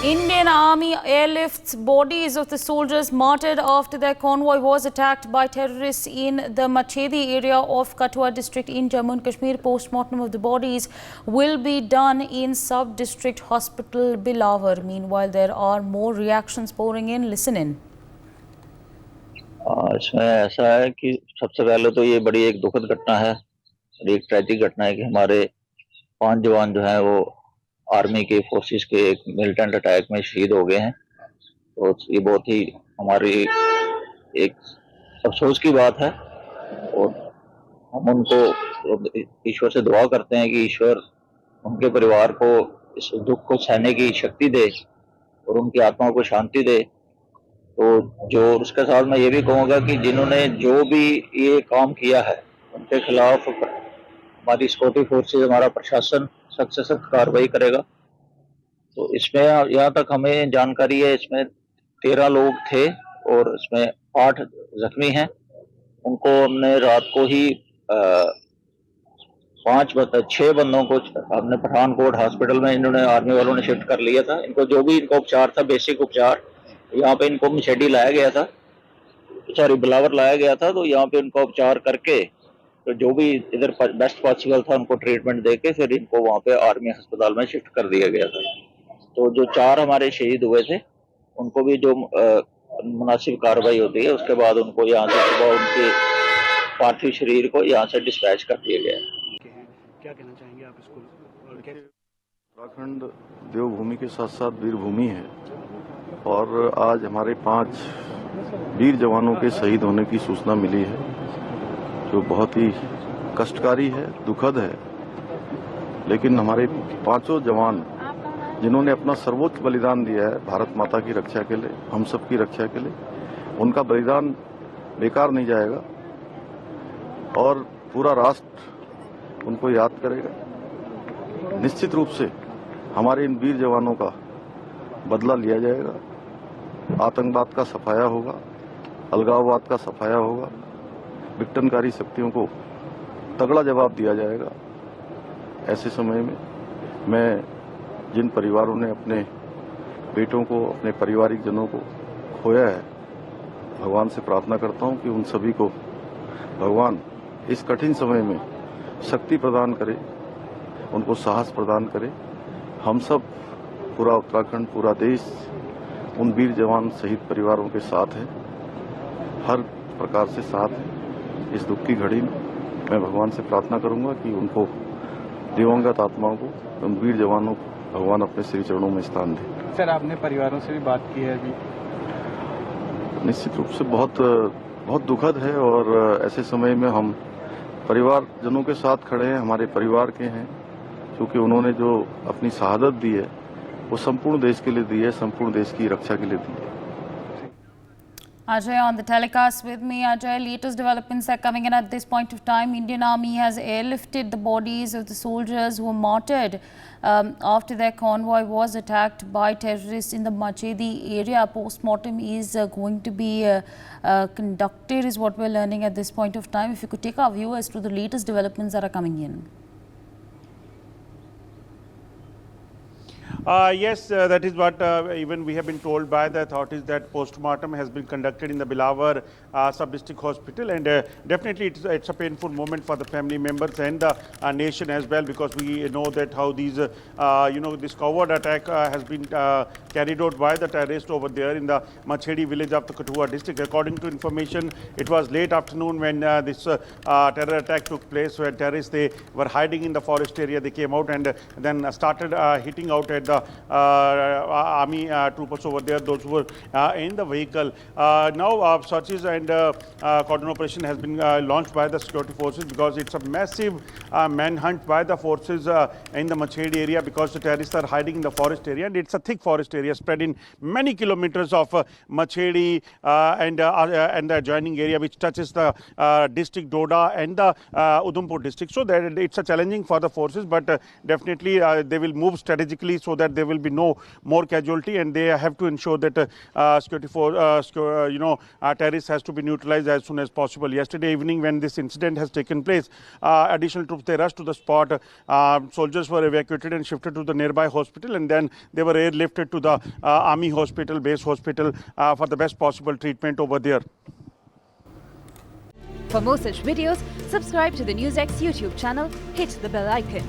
Indian Army airlifts bodies of the soldiers martyred after their convoy was attacked by terrorists in the Machedi area of Kathua district in Jammu and Kashmir. Post-mortem of the bodies will be done in Sub-District Hospital, Bilawar. Meanwhile, there are more reactions pouring in. Listen in. इसमें ऐसा है कि सबसे पहले तो ये बड़ी एक दुखद घटना है और एक ट्रेजिक घटना है कि हमारे 5 जवान जो हैं वो आर्मी के फोर्सेस के एक मिलिटेंट अटैक में शहीद हो गए हैं। तो ये बहुत ही हमारी एक अफसोस की बात है और हम उनको ईश्वर से दुआ करते हैं कि ईश्वर उनके परिवार को इस दुख को सहने की शक्ति दे और उनकी आत्मा को शांति दे। तो जो उसके साथ मैं ये भी कहूँगा कि जिन्होंने जो भी ये काम किया है उनके खिलाफ हमारी सिक्योरिटी फोर्सेज, हमारा प्रशासन सख्त से सख्त कार्रवाई करेगा। तो इसमें यहाँ तक हमें जानकारी है इसमें 13 लोग थे और इसमें 8 जख्मी हैं। उनको हमने रात को ही 6 बंदों को हमने पठानकोट हॉस्पिटल में इन्होंने आर्मी वालों ने शिफ्ट कर लिया था। इनको जो भी इनका उपचार था, बेसिक उपचार, यहाँ पे इनको मछेडी लाया गया था, बिलावर लाया गया था। तो यहाँ पे इनका उपचार करके तो जो भी इधर बेस्ट पॉसिबल था उनको ट्रीटमेंट देके फिर इनको वहाँ पे आर्मी अस्पताल में शिफ्ट कर दिया गया था। तो जो 4 हमारे शहीद हुए थे उनको भी जो मुनासिब कार्रवाई होती है उसके बाद उनको यहाँ से सुबह उनके पार्थिव शरीर को यहाँ से डिस्पैच कर दिया गया है। क्या कहना चाहेंगे आप इसको? उत्तराखंड देवभूमि के साथ साथ वीरभूमि है और आज हमारे 5 वीर जवानों के शहीद होने की सूचना मिली है जो बहुत ही कष्टकारी है, दुखद है। लेकिन हमारे 5 जवान जिन्होंने अपना सर्वोच्च बलिदान दिया है भारत माता की रक्षा के लिए, हम सब की रक्षा के लिए, उनका बलिदान बेकार नहीं जाएगा और पूरा राष्ट्र उनको याद करेगा। निश्चित रूप से हमारे इन वीर जवानों का बदला लिया जाएगा। आतंकवाद का सफाया होगा, अलगाववाद का सफाया होगा, विघटनकारी शक्तियों को तगड़ा जवाब दिया जाएगा। ऐसे समय में मैं जिन परिवारों ने अपने बेटों को, अपने पारिवारिक जनों को खोया है, भगवान से प्रार्थना करता हूं कि उन सभी को भगवान इस कठिन समय में शक्ति प्रदान करे, उनको साहस प्रदान करे। हम सब, पूरा उत्तराखंड, पूरा देश उन वीर जवान शहीद परिवारों के साथ है, हर प्रकार से साथ है। इस दुख की घड़ी में मैं भगवान से प्रार्थना करूंगा कि उनको, दिवंगत आत्माओं को, उन वीर जवानों को भगवान अपने श्री चरणों में स्थान दे। सर, आपने परिवारों से भी बात की है अभी? निश्चित रूप से बहुत दुखद है और ऐसे समय में हम परिवारजनों के साथ खड़े हैं, हमारे परिवार के हैं, क्योंकि उन्होंने जो अपनी शहादत दी है वो संपूर्ण देश के लिए दी है, संपूर्ण देश की रक्षा के लिए दी है। Ajay on the telecast with me. Ajay, latest developments are coming in at this point of time. Indian Army has airlifted the bodies of the soldiers who were martyred after their convoy was attacked by terrorists in the Machedi area. Post-mortem is going to be conducted, is what we're learning at this point of time. If you could take our viewers through the latest developments that are coming in. Yes, that is what even we have been told by the authorities, that post-mortem has been conducted in the Bilawar Sub-District Hospital, and definitely it's a painful moment for the family members and the nation as well, because we know that how these, this coward attack has been carried out by the terrorists over there in the Machedi village of the Kathua district. According to information, it was late afternoon when this terror attack took place, where terrorists, they were hiding in the forest area. They came out and then started hitting out at the army troopers over there, those who were in the vehicle. Now searches and cordon operation has been launched by the security forces, because it's a massive manhunt by the forces in the Machedi area, because the terrorists are hiding in the forest area, and it's a thick forest area spread in many kilometers of Machedi and the adjoining area, which touches the district Doda and the Udhampur district. So that it's a challenging for the forces, but definitely they will move strategically so that that there will be no more casualty, and they have to ensure that security force, terrorists has to be neutralized as soon as possible. Yesterday evening, when this incident has taken place, additional troops, they rushed to the spot. Soldiers were evacuated and shifted to the nearby hospital, and then they were airlifted to the army hospital, base hospital, for the best possible treatment over there. For more such videos, subscribe to the NewsX YouTube channel, hit the bell icon.